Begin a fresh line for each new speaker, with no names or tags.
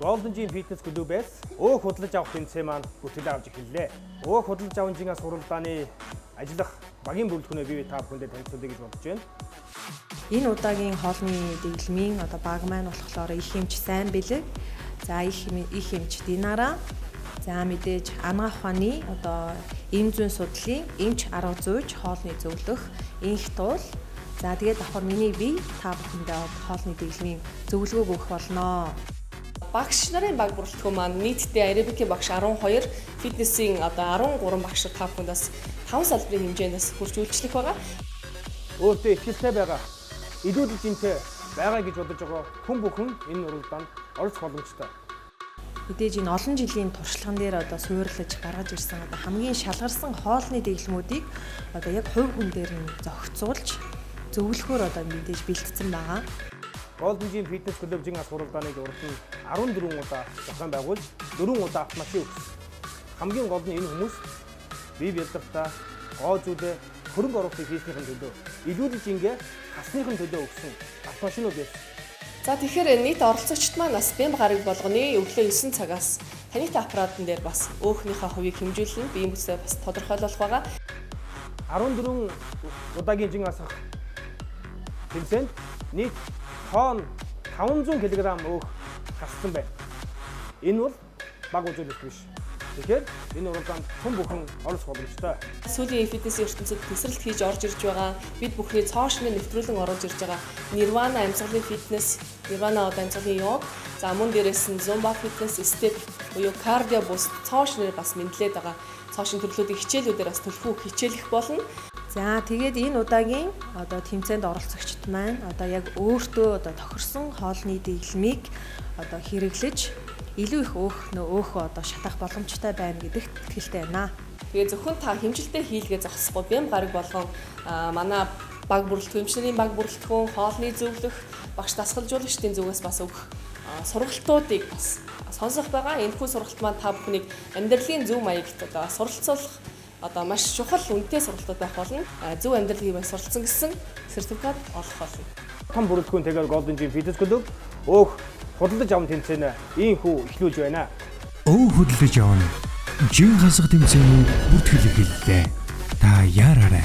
Golden Gym Fitness клубээс өөх худалдаж авах тэмцээн маань бүтээл авч эхэллээ. Өөх худалдаж авах жинхэнэ суралдааны ажиллах багийн бүрэлдэхүүнээ бий та бүхэндээ танилцуулъя гэж бодож байна.
Энэ удаагийн хоолны дэглэмийн баг маань болохоор их хэмж сайн бэлэг. За их хэмж динара. За мэдээж анагаах ухааны эм зүйн судлалын эмч арга зүйч хоолны зөвлөх инх туул. За тэгээд давхар миний бие та бүхэндээ хоолны дэглэмийн зөвлөгөөг өгөх болно.
Багш нарын баг бүрэлдэхүүн маань нийтдээ аэробикийн багш 12, фитнесийн 13 багш та бүхэндээс 5 салбарын хэмжээндээс хүрч үйлчлэх байгаа.
Өөртөө ихтэй байгаа, илүүдэл жинтэй байгаа гэж бодож байгаа хүн бүхэн энэ уралдаанд оролцох боломжтой.
Мэдээж энэ олон жилийн туршлаган дээр суйрлаж гаргаж ирсэн хамгийн шалгарсан хоолны дэглэмүүдийг яг хувь хүн дээр нь зохицуулж зөвлөхөөр мэдээж бэлтгэсэн байгаа.
Golden Gym Fitness клуб жинхэнэ суралдааныг урд нь 14 удаа зохион байгуулж 4 удаа автомашин өгсөн. Хамгийн гол нь энэ хүмүүс бие бэлтгэртаа гоо зүйлээ хөрөнгө оруулалтыг хийснийхэн төлөө илүүдэл жингээ хасныхын төлөө өгсөн автомашинууд байсан.
За тэгэхээр нийт оролцогчид маань бас бямба гараг болгоны өглөө 9 цагаас танитай аппаратн дээр бас өөхнийхөө хувийг хэмжүүлэн биеийн бүсээ бас тодорхойлох байгаа.
14 удаагийн жин асах тэмцээнд нийт тоон 500 кг өөх хассан байна. Энэ бол бага үзүүлэлт биш. Тэгэхээр энэ уралдаанд хүн бүхэн оролцох боломжтой.
Сүүлийн фитнесийн ертөнцид тесрэлт хийж орж ирж байгаа бид бүхний цоошны нэвтрүүлэн орж ирж байгаа Nirvana амьсгалын фитнес, Nirvana амьсгалын йог, за мөн дээрээс нь Zumba фитнес, step буюу кардио буст цоошнэр бас мэдлээд байгаа. Цоошин төрлүүдийн хичээлүүдээр бас төлхөө хичээлэх болно.
За тэгээд энэ удаагийн тэмцээнд оролцогчид маань яг өөртөө тохирсон хоолны дэглэмийг хэрэглэж илүү их өөх шатах боломжтой байна гэдэгт итгэлтэй байна.
Тэгээ зөвхөн та хэмжилтээ хийлгээ зогсохгүй бям гараг болгон манай баг бүрэлдэхүүнчнэрийн баг бүрэлдэхүүн хоолны зөвлөх багш дасгалжуулагчдын зүгээс бас өгөх сургалтуудыг бас сонсох байгаа. Энэхүү сургалт маань та бүхнийг амьдралын зөв маягт суралцуулах маш чухал үнэтэй сургалтууд байх болно. Зөв амьдралыг бас суралцсан гэсэн сертификат олох болно.
Том бүрэлдэхүүн тэгээд Golden Gym Fitness клуб өөх худалдаж авах тэмцээнэ ийхүү эхлүүлж байна.
Өөх худалдаж авах жин хасах тэмцээний бүртгэл эхэллээ. Та яараарай.